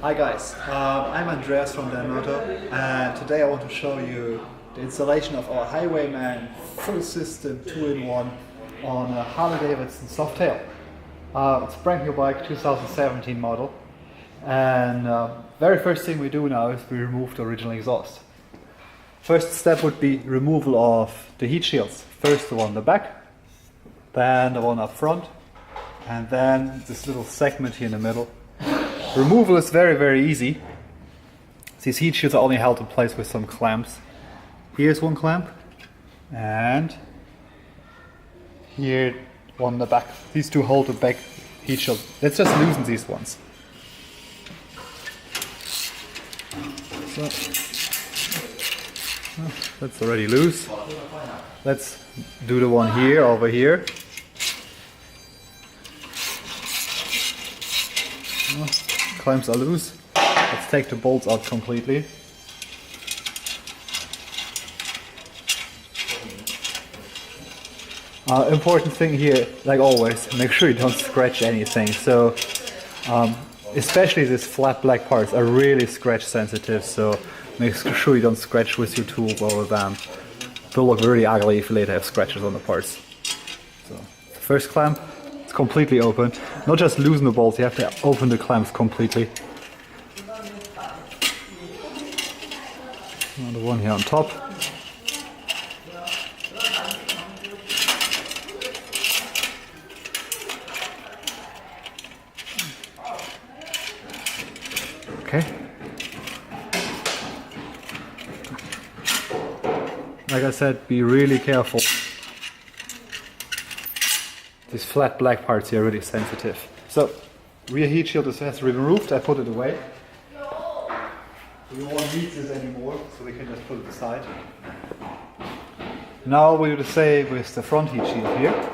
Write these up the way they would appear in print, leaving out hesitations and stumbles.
Hi guys, I'm Andreas from Danmoto, and today I want to show you the installation of our Highwayman full system 2-in-1 on a Harley Davidson Softail. It's a brand new bike, 2017 model, and very first thing we do now is we remove the original exhaust. First step would be removal of the heat shields. First the one on the back, then the one up front, and then this little segment here in the middle. Removal is very easy. These heat shields are only held in place with some clamps. Here's one clamp, and here one in the back. These two hold the back heat shield. Let's just loosen these ones. So, that's already loose. Let's do the one here, over here. Clamps are loose. Let's take the bolts out completely. Important thing here, like always, make sure you don't scratch anything. So, especially these flat black parts are really scratch sensitive. So make sure you don't scratch with your tool or with them. It will look really ugly if you later have scratches on the parts. So, the first clamp. It's completely open. Not just loosen the bolts, you have to open the clamps completely. Another one here on top. Okay. Like I said, be really careful. These flat black parts here are really sensitive. So, rear heat shield has to be removed. I put it away. We won't need this anymore, so we can just put it aside. Now we do the same with the front heat shield here.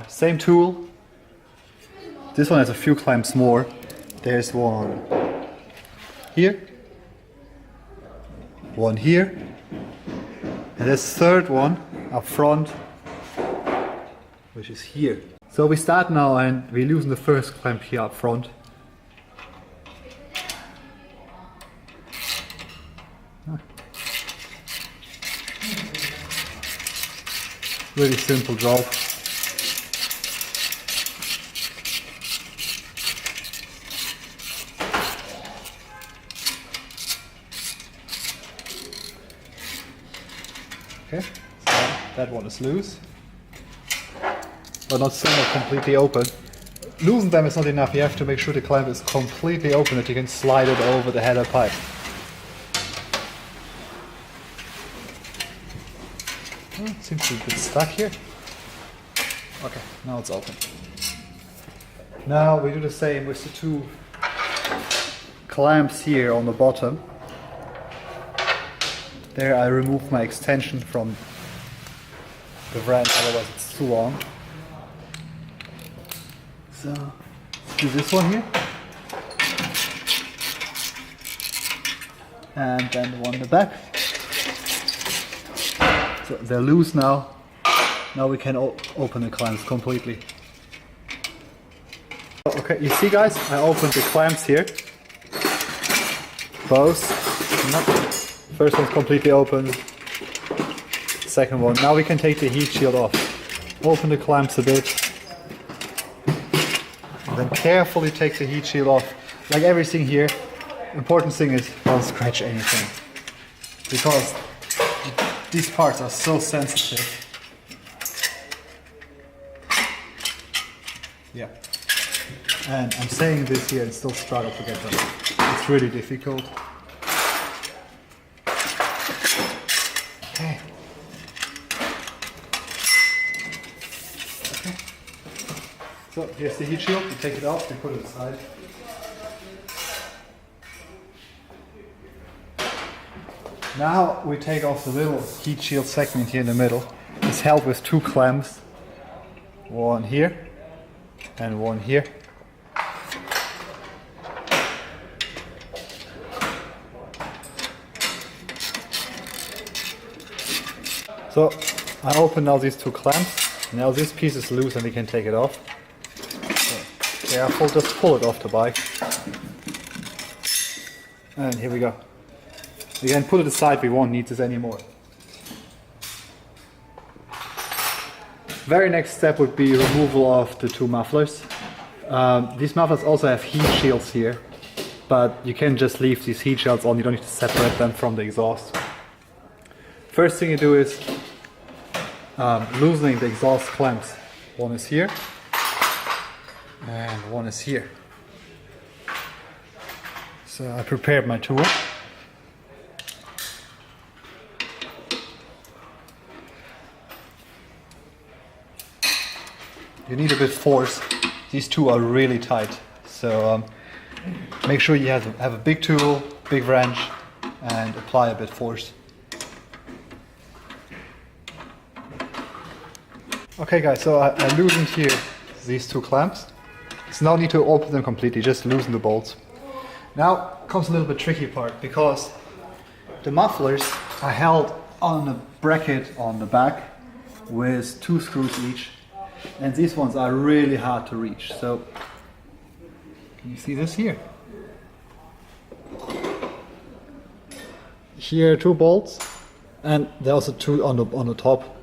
Same tool. This one has a few clamps more. There's one here, one here, and there's a third one up front, which is here. So we start now and we loosen the first clamp here up front. Really simple job. Okay, so that one is loose. But not still not completely open. Loosen them is not enough, you have to make sure the clamp is completely open that you can slide it over the header pipe. It seems to be a bit stuck here. Okay, now it's open. Now we do the same with the two clamps here on the bottom. There I remove my extension from the wrench, otherwise it's too long. So, let's do this one here. And then the one in the back. So they're loose now. Now we can open the clamps completely. Okay, you see guys, I opened the clamps here. Both. First one's completely open. Second one. Now we can take the heat shield off. Open the clamps a bit. Then carefully take the heat shield off. Like everything here, important thing is don't scratch anything. Because these parts are so sensitive. Yeah. And I'm saying this here and still struggle to get them off. It's really difficult. Okay. So here's the heat shield, you take it off, you put it aside. Now we take off the little heat shield segment here in the middle. It's held with two clamps. One here and one here. So I open now these two clamps. Now this piece is loose and we can take it off. So, careful, just pull it off the bike. And here we go. We can put it aside, we won't need this anymore. Very next step would be removal of the two mufflers. These mufflers also have heat shields here, but you can just leave these heat shields on, you don't need to separate them from the exhaust. First thing you do is loosening the exhaust clamps. One is here, and one is here. So I prepared my tool. You need a bit of force. These two are really tight, so make sure you have a big tool, big wrench, and apply a bit of force. Okay guys, so I loosened here these two clamps. There's no need to open them completely, just loosen the bolts. Now comes a little bit tricky part, because the mufflers are held on a bracket on the back with 2 screws each. And these ones are really hard to reach. So, can you see this here? Here are 2 bolts, and there are also 2 on the top.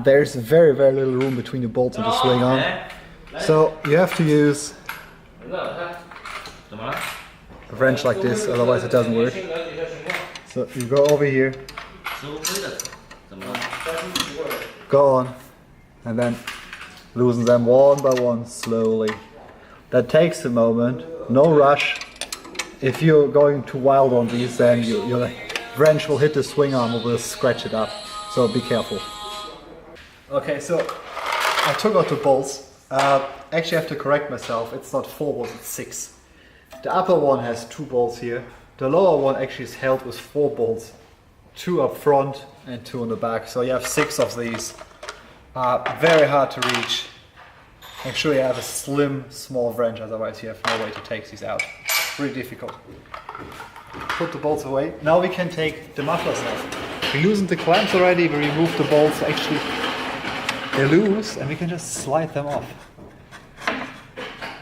There's very little room between the bolts and the swing arm. So you have to use a wrench like this, otherwise it doesn't work. So you go over here, go on, and then loosen them one by one slowly. That takes a moment, no rush. If you're going too wild on these, then your wrench will hit the swing arm or will scratch it up, so be careful. Okay, so I took out the bolts. Actually I have to correct myself, it's not 4 bolts, it's 6. The upper one has 2 bolts here. The lower one actually is held with 4 bolts. 2 up front and 2 on the back, so you have 6 of these. Very hard to reach. Make sure you have a slim, small wrench, otherwise you have no way to take these out. Really difficult. Put the bolts away. Now we can take the mufflers off. We loosened the clamps already, we removed the bolts. Actually, they're loose and we can just slide them off.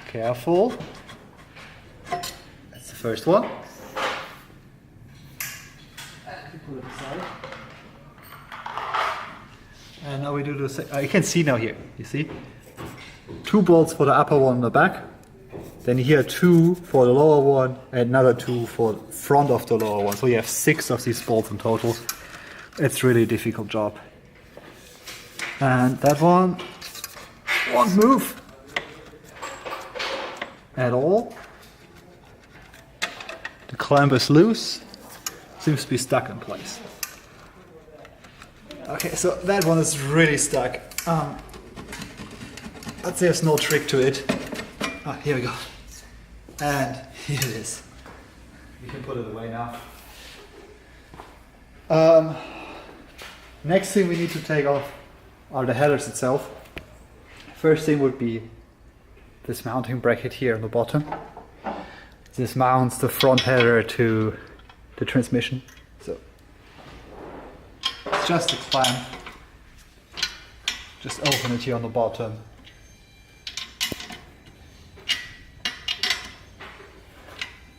Careful. That's the first one. Put it aside. And now we do the same. You can see now here, you see? 2 bolts for the upper one on the back. Then here 2 for the lower one, and another 2 for the front of the lower one. So you have 6 of these bolts in total. It's really a difficult job. And that one won't move at all. The clamp is loose, seems to be stuck in place. Okay, so that one is really stuck. But there's no trick to it. Here we go. And here it is. We can put it away now. Next thing we need to take off are the headers itself. First thing would be this mounting bracket here on the bottom. This mounts the front header to the transmission. So it's just a clamp. Just open it here on the bottom.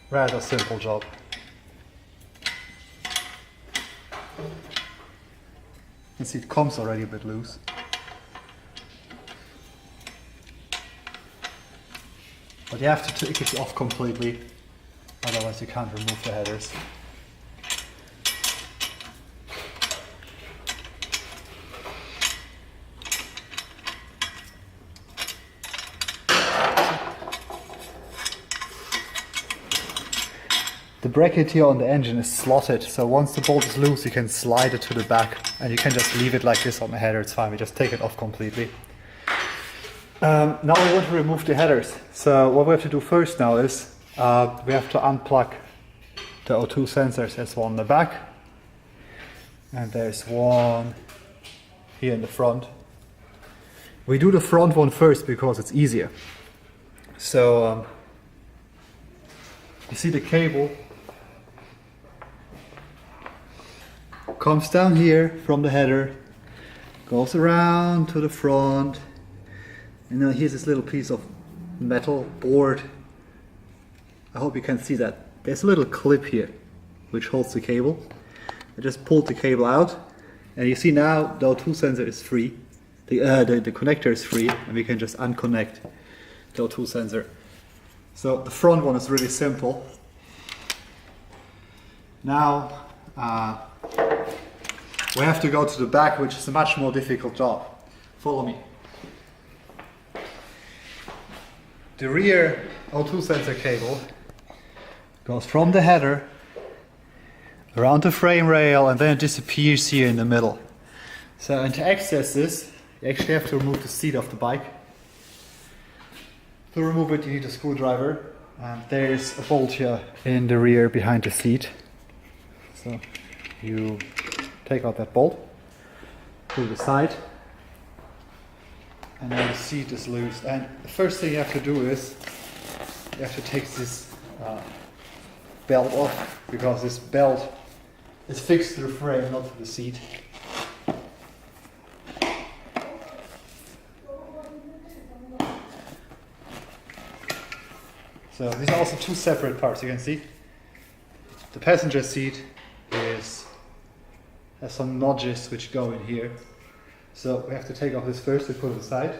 Rather simple job. You can see it comes already a bit loose. But you have to take it off completely, otherwise you can't remove the headers. The bracket here on the engine is slotted, so once the bolt is loose you can slide it to the back and you can just leave it like this on the header, it's fine, we just take it off completely. Now we want to remove the headers. So what we have to do first now is we have to unplug the O2 sensors. There's one in the back and there's one here in the front. We do the front one first because it's easier. So you see the cable comes down here from the header, goes around to the front, and now here's this little piece of metal board. I hope you can see that. there's a little clip here which holds the cable. I just pulled the cable out, and you see now the O2 sensor is free. The connector is free, and we can just unconnect the O2 sensor. So the front one is really simple. Now we have to go to the back, which is a much more difficult job. Follow me. The rear O2 sensor cable goes from the header around the frame rail, and then it disappears here in the middle. So, and to access this, you actually have to remove the seat of the bike. To remove it, you need a screwdriver, and there's a bolt here in the rear behind the seat. So you take out that bolt, pull the side, and now the seat is loose. And the first thing you have to do is you have to take this belt off, because this belt is fixed to the frame, not to the seat. So these are also two separate parts, you can see. The passenger seat has some notches which go in here. So we have to take off this first and put it aside.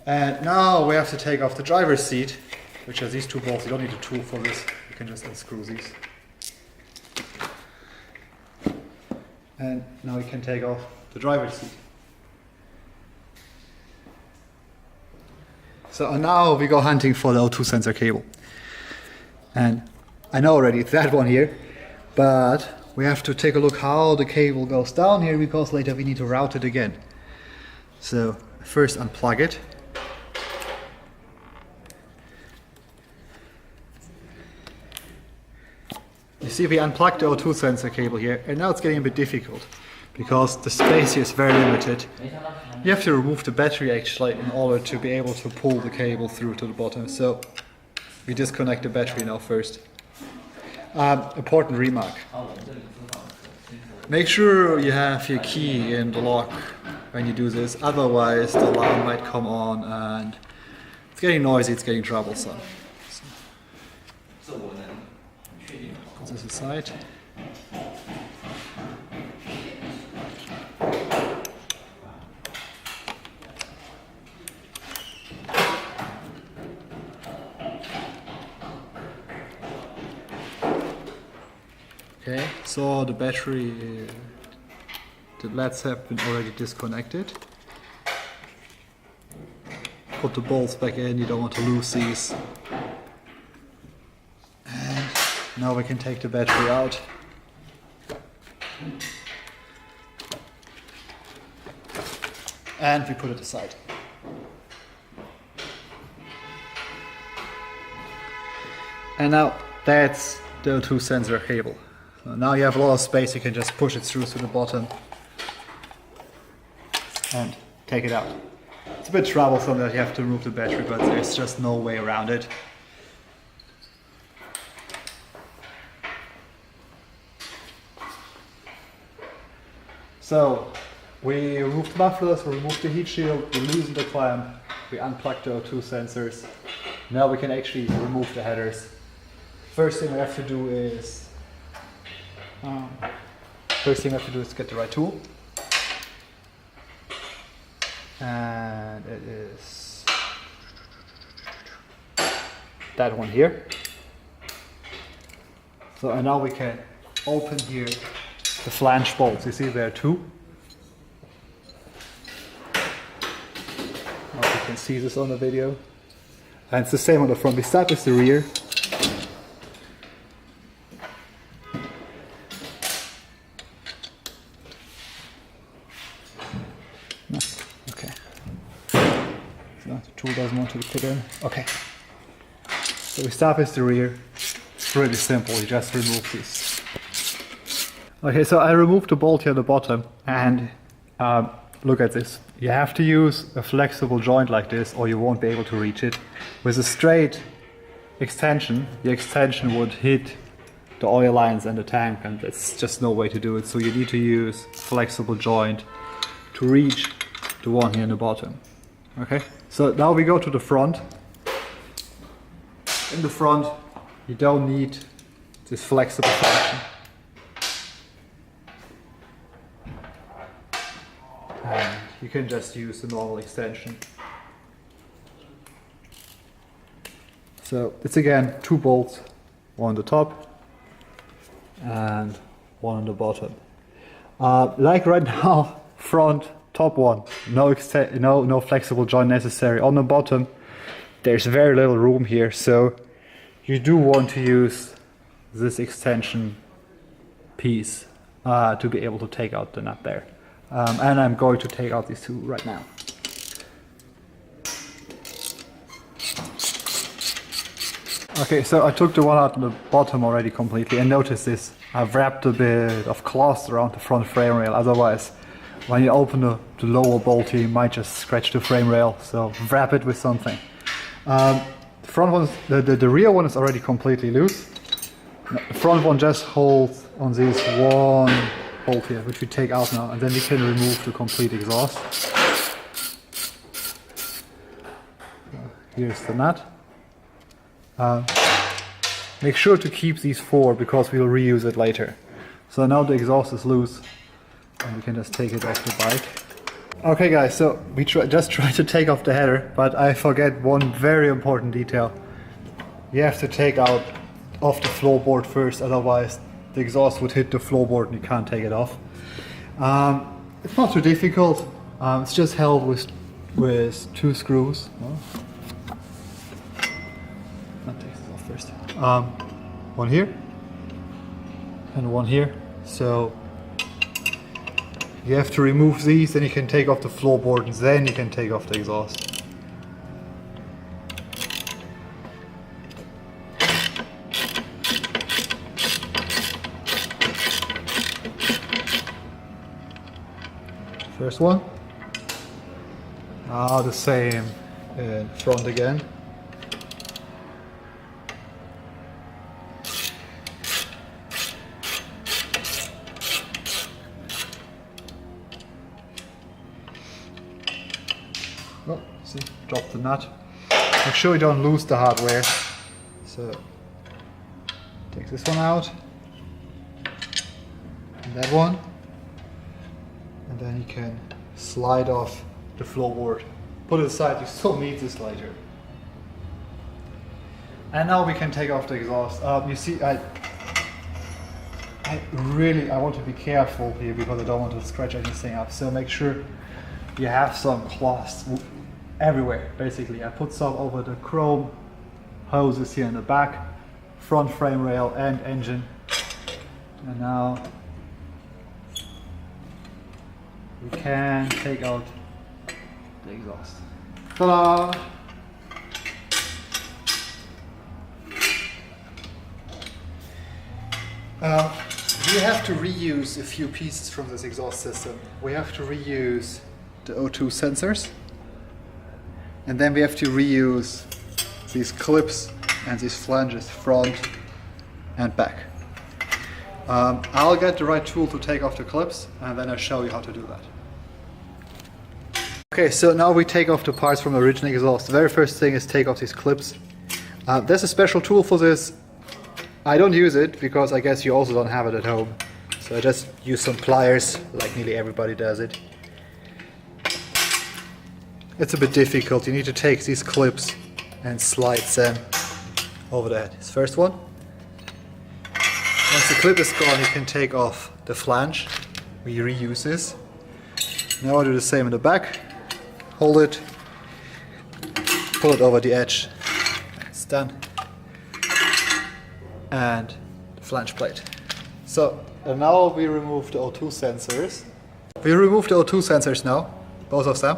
And now we have to take off the driver's seat, which has these two bolts. You don't need a tool for this, you can just unscrew these. And now we can take off the driver's seat. So now we go hunting for the O2 sensor cable. And I know already it's that one here, but we have to take a look how the cable goes down here, because later we need to route it again. So first unplug it. You see, we unplugged the O2 sensor cable here, and now it's getting a bit difficult because the space here is very limited. You have to remove the battery actually in order to be able to pull the cable through to the bottom. So we disconnect the battery now first. Important remark. Make sure you have your key in the lock when you do this, otherwise the alarm might come on and it's getting noisy, it's getting troublesome. So, put this aside. Okay, so the battery, the LEDs have been already disconnected. Put the bolts back in, you don't want to lose these. And now we can take the battery out. And we put it aside. And now that's the O2 sensor cable. So now you have a lot of space, you can just push it through to the bottom and take it out. It's a bit troublesome that you have to remove the battery, but there's just no way around it. So we removed the mufflers, we removed the heat shield, we loosened the clamp, we unplugged the O2 sensors. Now we can actually remove the headers. First thing we have to do is get the right tool, and it is that one here. So and now we can open here the flange bolts. You see there are two. I hope you can see this on the video. And it's the same on the front. We start with the rear. Tool doesn't want to be put in. Okay. So we start with the rear. It's really simple, you just remove this. Okay, so I removed the bolt here at the bottom, and look at this. You have to use a flexible joint like this or you won't be able to reach it. With a straight extension, the extension would hit the oil lines and the tank, and there's just no way to do it. So you need to use a flexible joint to reach the one here in the bottom. Okay, so now we go to the front. In the front you don't need this flexible function. And you can just use the normal extension. So it's again 2 bolts, one on the top and one on the bottom. Like right now, front, top one, no flexible joint necessary. On the bottom, there's very little room here, so you do want to use this extension piece to be able to take out the nut there. And I'm going to take out these 2 right now. Okay, so I took the one out on the bottom already completely, and notice this. I've wrapped a bit of cloth around the front frame rail, otherwise when you open the lower bolt you might just scratch the frame rail, so wrap it with something. The front one, the rear one is already completely loose. The front one just holds on this one bolt here, which we take out now, and then we can remove the complete exhaust. Here's the nut. Make sure to keep these 4 because we'll reuse it later. So now the exhaust is loose and we can just take it off the bike. Okay guys, so we just tried to take off the header, but I forget one very important detail. You have to take off the floorboard first, otherwise the exhaust would hit the floorboard and you can't take it off. It's not too difficult. It's just held with 2 screws. I'll take this off first. One here and one here. So you have to remove these, then you can take off the floorboard, and then you can take off the exhaust. First one. The same in front again. Oh, see, drop the nut. Make sure you don't lose the hardware. So, take this one out, and that one, and then you can slide off the floorboard. Put it aside, you still need this later. And now we can take off the exhaust. You see, I want to be careful here because I don't want to scratch anything up. So make sure you have some cloths everywhere, basically. I put some over the chrome hoses here in the back, front frame rail and engine. And now we can take out the exhaust. Ta-da! We have to reuse a few pieces from this exhaust system. We have to reuse the O2 sensors, and then we have to reuse these clips and these flanges front and back. I'll get the right tool to take off the clips and then I'll show you how to do that. Okay, so now we take off the parts from the original exhaust. The very first thing is take off these clips. There's a special tool for this. I don't use it because I guess you also don't have it at home. So I just use some pliers, like nearly everybody does it. It's a bit difficult. You need to take these clips and slide them over the head. This first one. Once the clip is gone, you can take off the flange. We reuse this. Now I'll do the same in the back. Hold it, pull it over the edge. It's done. And the flange plate. So now we remove the O2 sensors. We remove the O2 sensors now, both of them.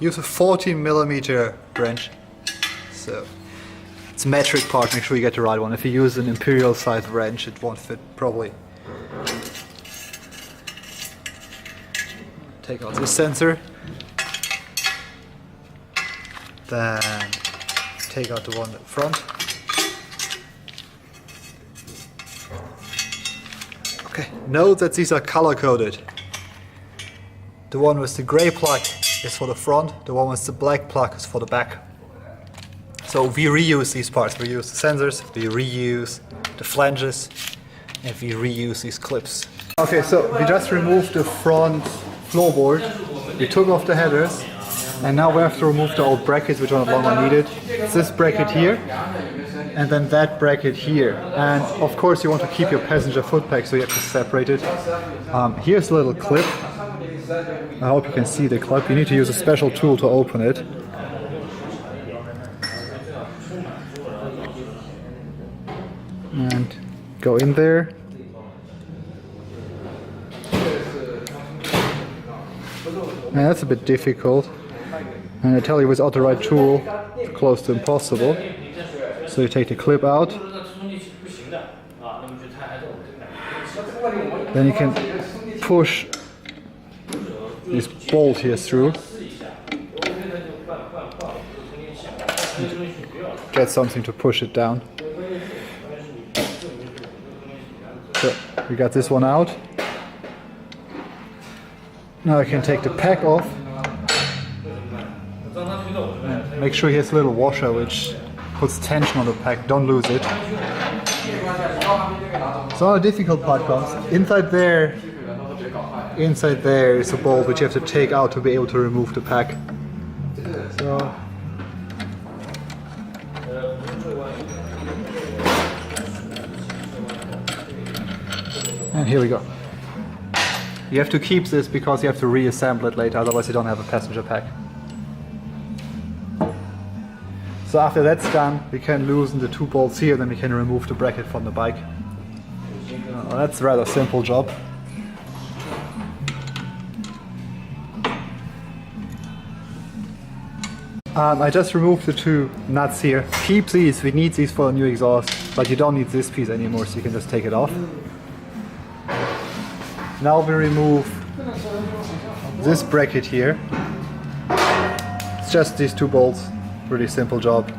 Use a 14mm wrench. So it's a metric part, make sure you get the right one. If you use an imperial sized wrench, it won't fit probably. Take out this sensor. Then take out the one at the front. Okay, note that these are color coded. The one with the gray plug is for the front, the one with the black plug is for the back. So we reuse these parts. We use the sensors, we reuse the flanges, and we reuse these clips. Okay, so we just removed the front floorboard. We took off the headers, and now we have to remove the old brackets which are no longer needed. It's this bracket here, and then that bracket here. And of course you want to keep your passenger footpack, so you have to separate it. Here's a little clip. I hope you can see the clip. You need to use a special tool to open it. And go in there. And that's a bit difficult. And I tell you, without the right tool, it's close to impossible. So you take the clip out. Then you can push this bolt here through. Get something to push it down. So we got this one out. Now I can take the pack off. And make sure he has a little washer which puts tension on the pack. Don't lose it. So the difficult part comes. Inside there is a bolt which you have to take out to be able to remove the pack. So and here we go. You have to keep this because you have to reassemble it later, otherwise you don't have a passenger pack. So after that's done, we can loosen the two bolts here, then we can remove the bracket from the bike. That's a rather simple job. I just removed the two nuts here. Keep these, we need these for a new exhaust, but you don't need this piece anymore, so you can just take it off. Now we remove this bracket here. It's just these two bolts. Really simple job.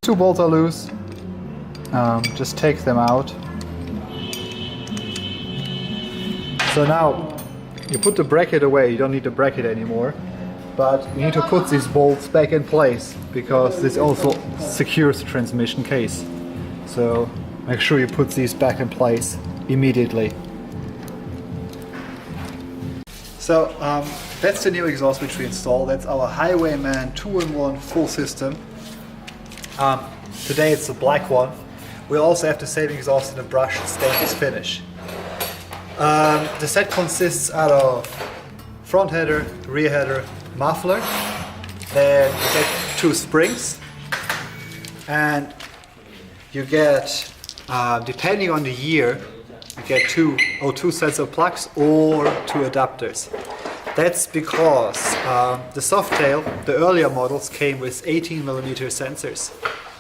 Two bolts are loose. Just take them out. So now you put the bracket away. You don't need the bracket anymore. But you need to put these bolts back in place because this also secures the transmission case. So make sure you put these back in place immediately. So that's the new exhaust which we installed. That's our Highwayman 2-in-1 full system. Today it's the black one. We also have the same exhaust in a brushed stainless finish. The set consists out of front header, rear header, muffler. Then you get two springs, and you get, depending on the year, you get two sets of plugs or two adapters. That's because the Softail, the earlier models, came with 18mm sensors.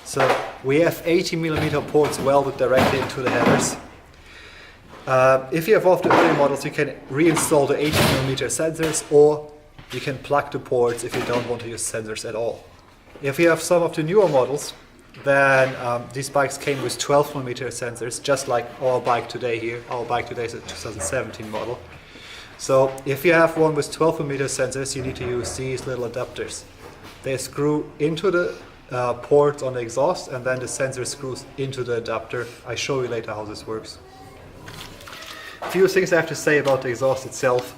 So we have 18mm ports welded directly into the headers. If you have one of the earlier models, you can reinstall the 18mm sensors, or you can plug the ports if you don't want to use sensors at all. If you have some of the newer models, then these bikes came with 12mm sensors, just like our bike today here. Our bike today is a 2017 model. So if you have one with 12mm sensors, you need to use these little adapters. They screw into the port on the exhaust, and then the sensor screws into the adapter. I show you later how this works. A few things I have to say about the exhaust itself.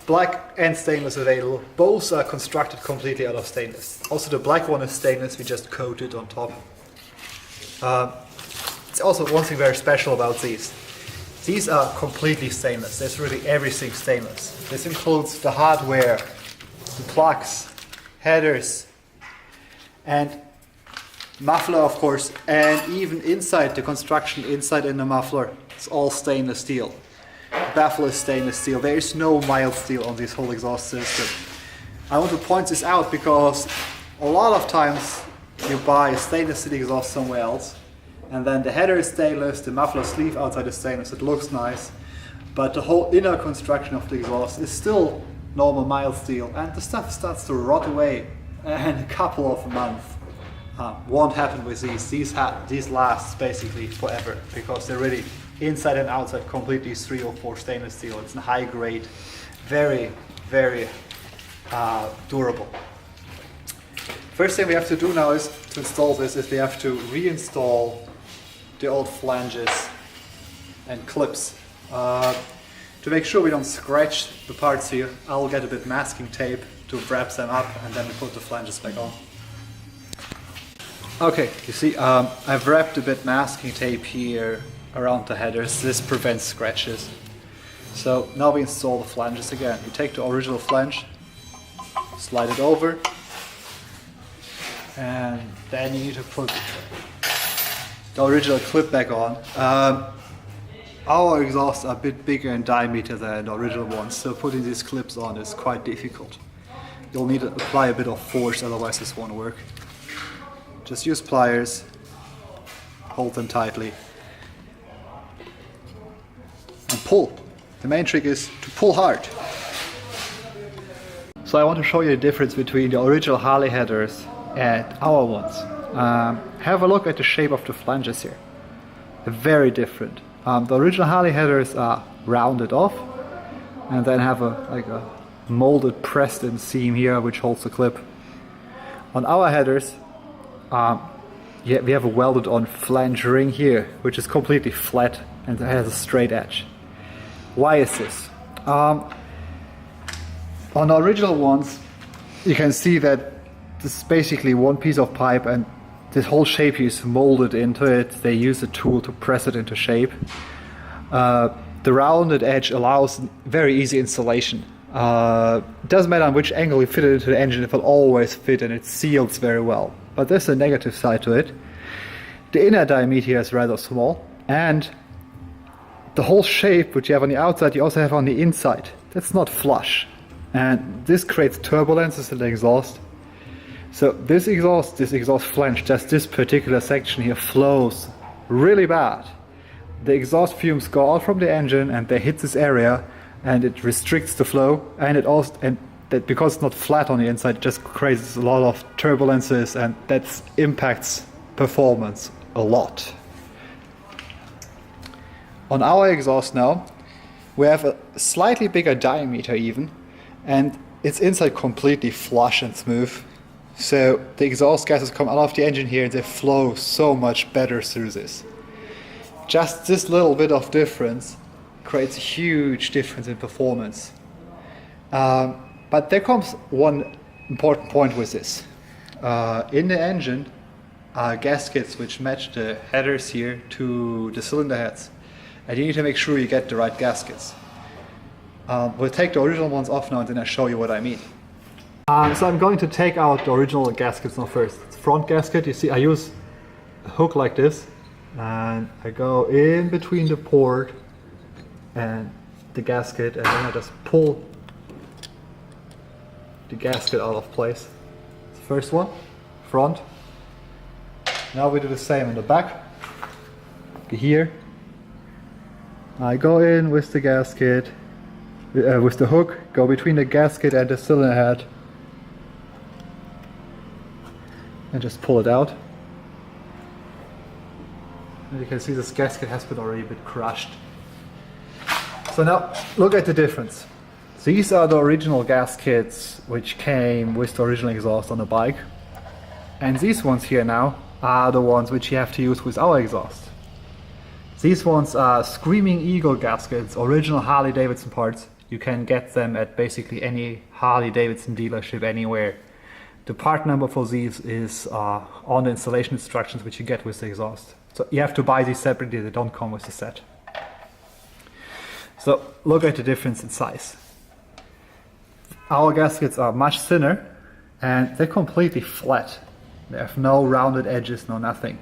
Black and stainless available. Both are constructed completely out of stainless. Also the black one is stainless, we just coat it on top. It's also one thing very special about these. These are completely stainless. There's really everything stainless. This includes the hardware, the plugs, headers, and muffler of course, and even inside the construction, inside in the muffler, it's all stainless steel. Baffle is stainless steel. There is no mild steel on this whole exhaust system. I want to point this out because a lot of times you buy a stainless steel exhaust somewhere else, and then the header is stainless, the muffler sleeve outside is stainless, it looks nice, but the whole inner construction of the exhaust is still normal mild steel, and the stuff starts to rot away in a couple of months. Won't happen with these. These last basically forever because they're really inside and outside completely 304 stainless steel. It's a high grade, very, very durable. First thing we have to do now is to install this is we have to reinstall the old flanges and clips. To make sure we don't scratch the parts here, I'll get a bit masking tape to wrap them up and then we put the flanges back on. Okay, you see I've wrapped a bit masking tape here around the headers. This prevents scratches. So now we install the flanges again. You take the original flange, slide it over, and then you need to put the original clip back on. Our exhausts are a bit bigger in diameter than the original ones, so putting these clips on is quite difficult. You'll need to apply a bit of force, otherwise this won't work. Just use pliers, hold them tightly, and pull. The main trick is to pull hard. So I want to show you the difference between the original Harley headers and our ones. Have a look at the shape of the flanges here. They're very different. The original Harley headers are rounded off and then have a molded pressed in seam here which holds the clip. On our headers we have a welded on flange ring here which is completely flat and has a straight edge. Why is this? On the original ones you can see that this is basically one piece of pipe and this whole shape here is molded into it. They use a tool to press it into shape. The rounded edge allows very easy installation. It doesn't matter on which angle you fit it into the engine, it will always fit and it seals very well. But there's a negative side to it. The inner diameter is rather small and the whole shape which you have on the outside you also have on the inside. That's not flush and this creates turbulences in the exhaust. So this exhaust flange, just this particular section here, flows really bad. The exhaust fumes go out from the engine and they hit this area and it restricts the flow, and that because it's not flat on the inside it just creates a lot of turbulences and that impacts performance a lot. On our exhaust now we have a slightly bigger diameter even and it's inside completely flush and smooth. So the exhaust gases come out of the engine here and they flow so much better through this. Just this little bit of difference creates a huge difference in performance. But there comes one important point with this. In the engine are gaskets which match the headers here to the cylinder heads. And you need to make sure you get the right gaskets. We'll take the original ones off now and then I'll show you what I mean. So I'm going to take out the original gaskets now first. It's front gasket. You see I use a hook like this and I go in between the port and the gasket and then I just pull the gasket out of place. The first one, front. Now we do the same in the back. Here I go in with the gasket, with the hook, go between the gasket and the cylinder head and just pull it out. And you can see this gasket has been already a bit crushed. So now look at the difference. These are the original gaskets which came with the original exhaust on the bike, and these ones here now are the ones which you have to use with our exhaust. These ones are Screaming Eagle gaskets, original Harley Davidson parts. You can get them at basically any Harley Davidson dealership anywhere. The part number for these is on the installation instructions which you get with the exhaust. So you have to buy these separately, they don't come with the set. So look at the difference in size. Our gaskets are much thinner and they're completely flat. They have no rounded edges, no nothing.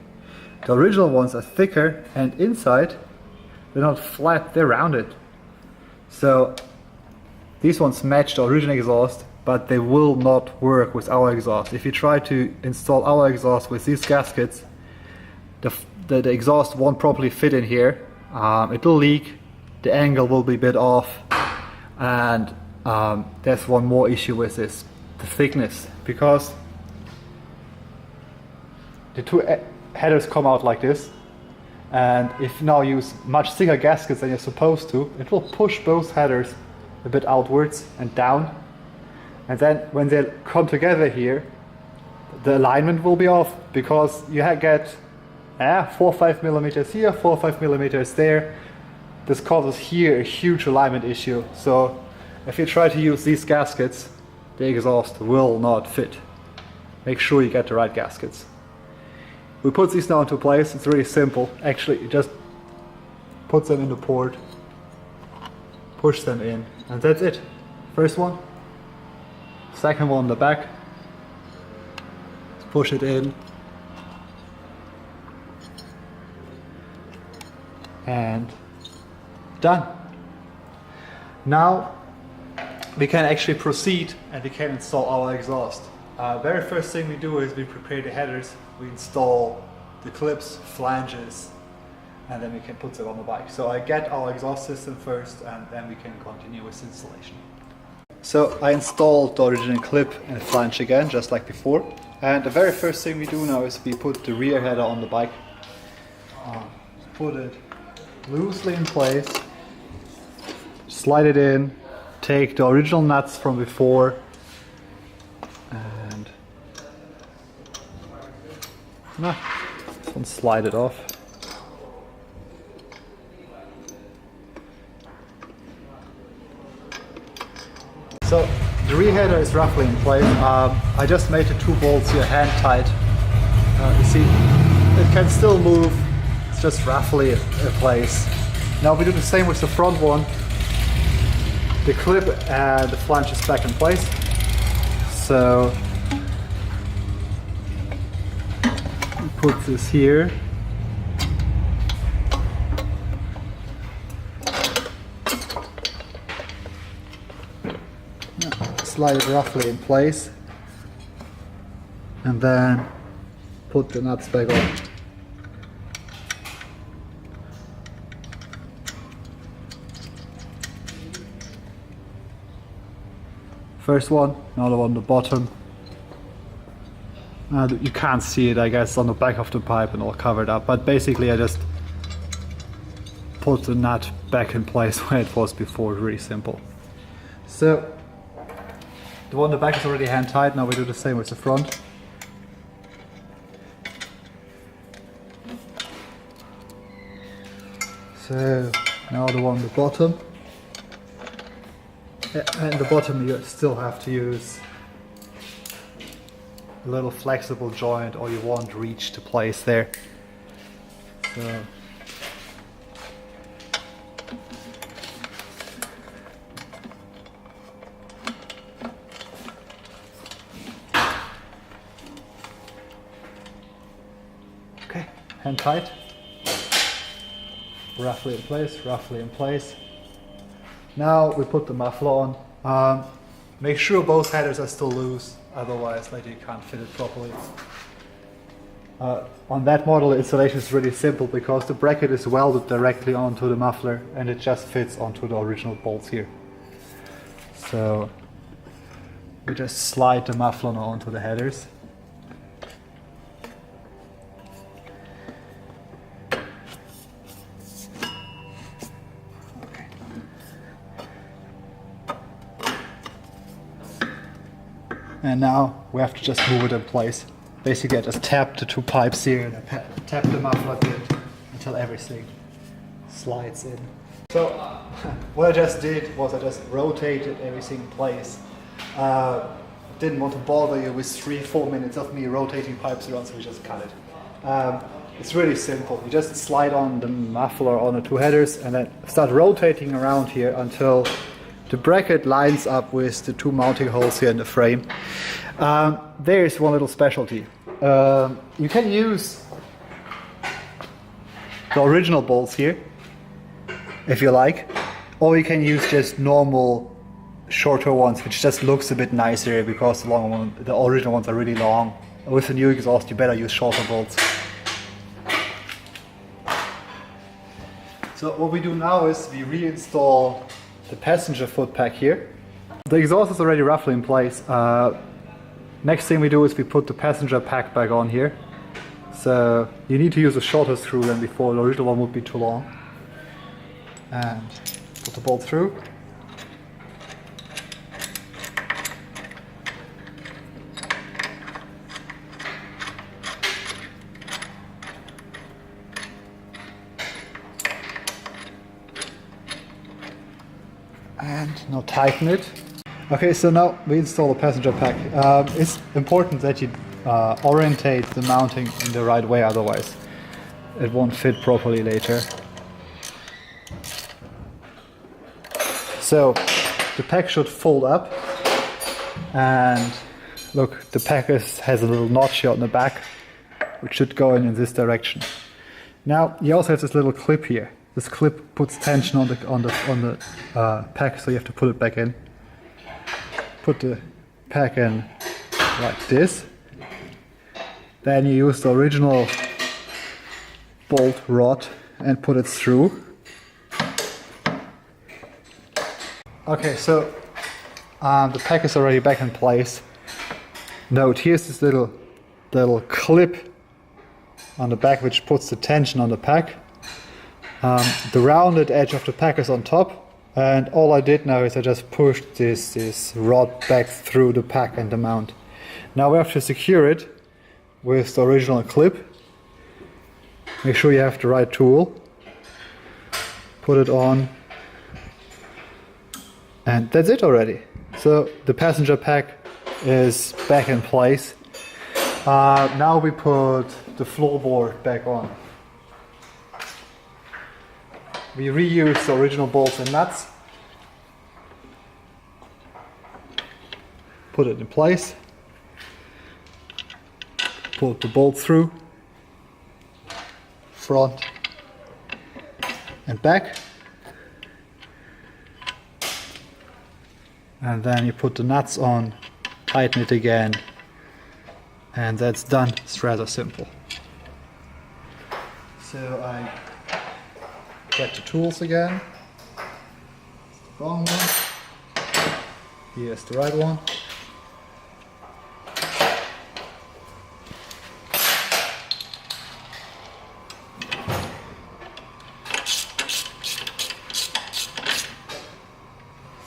The original ones are thicker and inside they're not flat, they're rounded. So these ones match the original exhaust, but they will not work with our exhaust. If you try to install our exhaust with these gaskets, the exhaust won't properly fit in here. It will leak, the angle will be a bit off, and there's one more issue with this, the thickness, because the two headers come out like this, and if you now use much thicker gaskets than you're supposed to, it will push both headers a bit outwards and down, And then when they come together here, the alignment will be off, because you get 4 or 5 millimeters here, 4 or 5 millimeters there. This causes here a huge alignment issue. So if you try to use these gaskets, the exhaust will not fit. Make sure you get the right gaskets. We put these now into place. It's really simple. Actually, you just put them in the port, push them in, and that's it. First one, second one on the back. Push it in, and done. Now we can actually proceed and we can install our exhaust. Very first thing we do is we prepare the headers. We install the clips, flanges, and then we can put them on the bike. So I get our exhaust system first, and then we can continue with installation. So I installed the original clip and flange again, just like before. And the very first thing we do now is we put the rear header on the bike. Put it loosely in place, slide it in, take the original nuts from before, and this one, slide it off. So the rear header is roughly in place. I just made the 2 bolts here hand tight. You see, it can still move. It's just roughly in place. Now we do the same with the front one. The clip and the flange is back in place. So we put this here. Slide it roughly in place, and then put the nuts back on. First one, another one on the bottom. You can't see it, I guess, on the back of the pipe and all covered up, but basically I just put the nut back in place where it was before. Really simple. So the one on the back is already hand tight. Now we do the same with the front. So now the one on the bottom. And the bottom you still have to use a little flexible joint, or you won't reach the place there. So okay, hand tight, roughly in place, roughly in place. Now we put the muffler on. Make sure both headers are still loose, otherwise like you can't fit it properly. On that model the installation is really simple because the bracket is welded directly onto the muffler and it just fits onto the original bolts here. So we just slide the muffler onto the headers. And now we have to just move it in place. Basically I just tap the 2 pipes here and I tap the muffler bit until everything slides in. So what I just did was I just rotated everything in place. Didn't want to bother you with 3-4 minutes of me rotating pipes around, so we just cut it. It's really simple. You just slide on the muffler on the 2 headers and then start rotating around here until the bracket lines up with the 2 mounting holes here in the frame. There is one little specialty. You can use the original bolts here, if you like, or you can use just normal shorter ones, which just looks a bit nicer because the original ones are really long. With the new exhaust you better use shorter bolts. So what we do now is we reinstall the passenger foot pack here. The exhaust is already roughly in place. Next thing we do is we put the passenger pack back on here. So you need to use a shorter screw than before, the original one would be too long. And put the bolt through. Now tighten it. Okay, so now we install the passenger pack. It's important that you orientate the mounting in the right way, otherwise it won't fit properly later. So the pack should fold up, and look, the pack has a little notch here on the back, which should go in this direction. Now you also have this little clip here. This clip puts tension on the pack, so you have to put it back in. Put the pack in like this. Then you use the original bolt rod and put it through. Okay, so the pack is already back in place. Note, here's this little clip on the back which puts the tension on the pack. The rounded edge of the pack is on top, and all I did now is I just pushed this rod back through the pack and the mount. Now we have to secure it with the original clip. Make sure you have the right tool. Put it on, and that's it already. So the passenger pack is back in place. Now we put the floorboard back on. We reuse the original bolts and nuts. Put it in place. Pull the bolt through. Front and back. And then you put the nuts on, tighten it again, and that's done. It's rather simple. So I get the tools again. Wrong one. Here's the right one.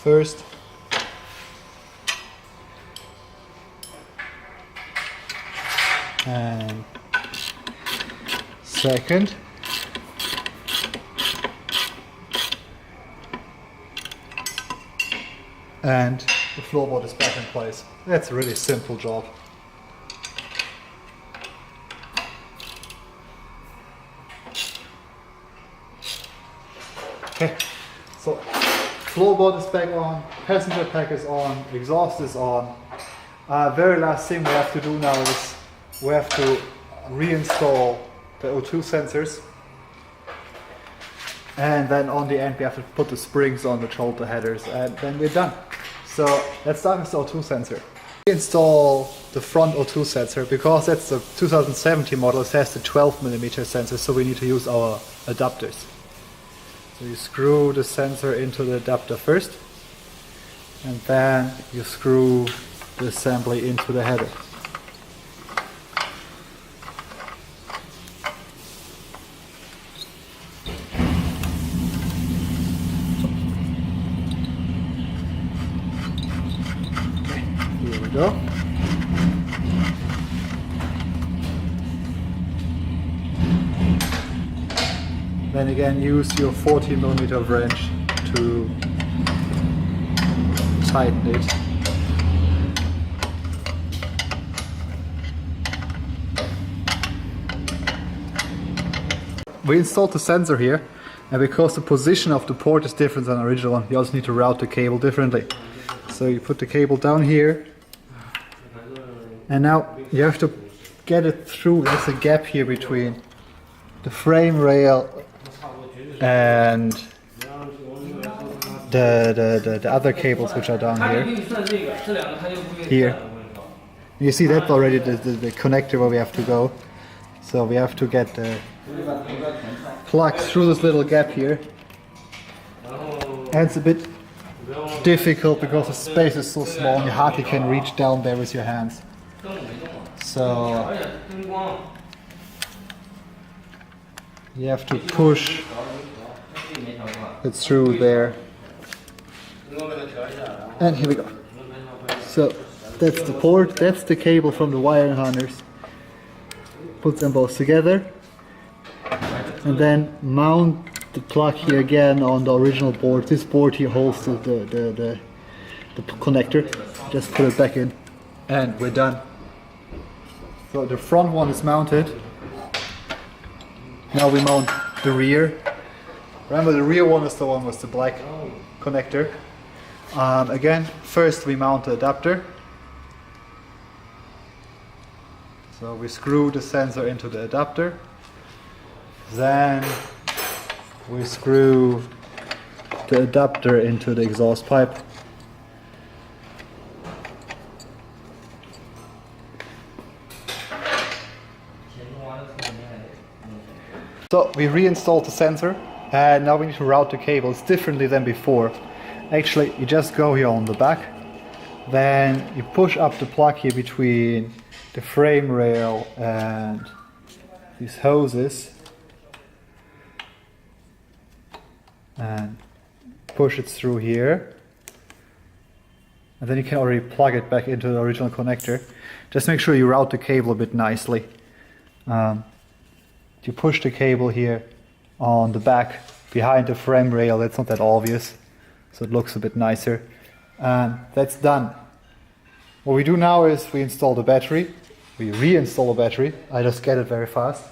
First, and second, and the floorboard is back in place. That's a really simple job. Okay, so floorboard is back on, passenger pack is on, exhaust is on. Very last thing we have to do now is we have to reinstall the O2 sensors, and then on the end we have to put the springs on which hold the headers, and then we're done. So let's start with the O2 sensor. We install the front O2 sensor because that's the 2017 model. It has the 12mm sensor, so we need to use our adapters. So you screw the sensor into the adapter first, and then you screw the assembly into the header. Here we go. Then again, use your 40mm wrench to tighten it. We installed the sensor here, and because the position of the port is different than the original one, you also need to route the cable differently. So you put the cable down here, and now you have to get it through. There's a gap here between the frame rail and the other cables which are down here. You see that already, the connector where we have to go. So we have to get the plug through this little gap here. And it's a bit difficult because the space is so small and you hardly can reach down there with your hands. So you have to push it through there. And here we go. So that's the port, that's the cable from the wiring harness. Put them both together and then mount the plug here again on the original board. This board here holds the connector. Just put it back in and we're done. So the front one is mounted. Now we mount the rear. Remember, the rear one is the one with the black connector. Again, first we mount the adapter. So we screw the sensor into the adapter. Then we screw the adapter into the exhaust pipe. So we reinstalled the sensor and now we need to route the cables differently than before. Actually, you just go here on the back, then you push up the plug here between the frame rail and these hoses and push it through here, and then you can already plug it back into the original connector. Just make sure you route the cable a bit nicely. You push the cable here on the back behind the frame rail. That's not that obvious, so it looks a bit nicer. And that's done. What we do now is we install the battery. We reinstall the battery. I just get it very fast.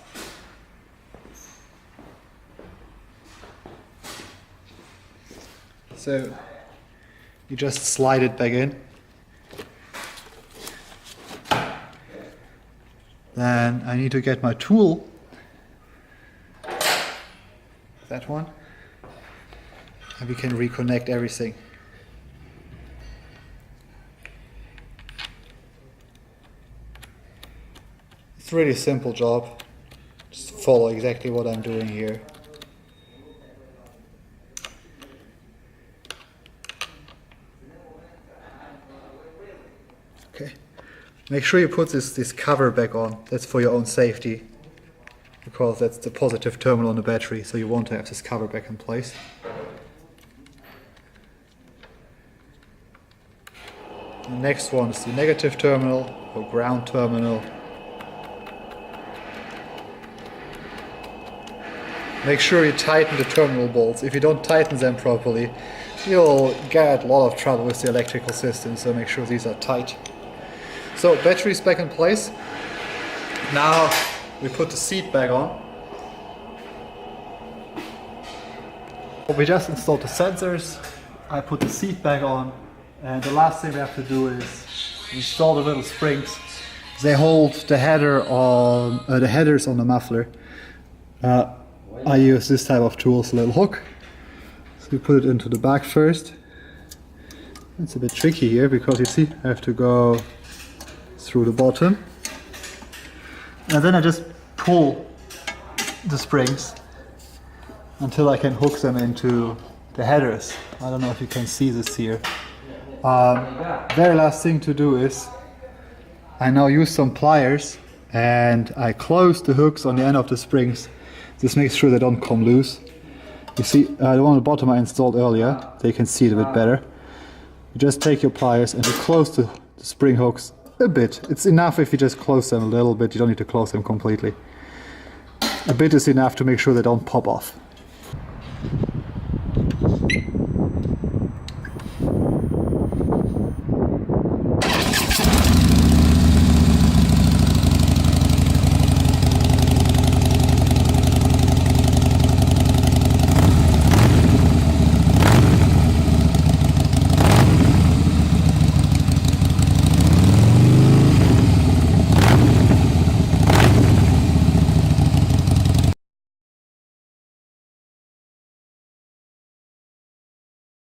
So you just slide it back in. Then I need to get my tool. That one. And we can reconnect everything. It's a really simple job. Just follow exactly what I'm doing here. Okay. Make sure you put this cover back on. That's for your own safety, because that's the positive terminal on the battery, so you want to have this cover back in place. The next one is the negative terminal or ground terminal. Make sure you tighten the terminal bolts. If you don't tighten them properly, you'll get a lot of trouble with the electrical system, so make sure these are tight. So, battery's back in place. Now we put the seat back on. We just installed the sensors. I put the seat back on, and the last thing we have to do is install the little springs. They hold the header on the headers on the muffler. I use this type of tool, a little hook. So we put it into the back first. It's a bit tricky here because you see I have to go through the bottom, and then I just pull the springs until I can hook them into the headers. I don't know if you can see this here. Very last thing to do is I now use some pliers and I close the hooks on the end of the springs. This makes sure they don't come loose. You see, the one on the bottom I installed earlier, so you can see it a bit better. You just take your pliers and you close the spring hooks a bit. It's enough if you just close them a little bit. You don't need to close them completely. A bit is enough to make sure they don't pop off.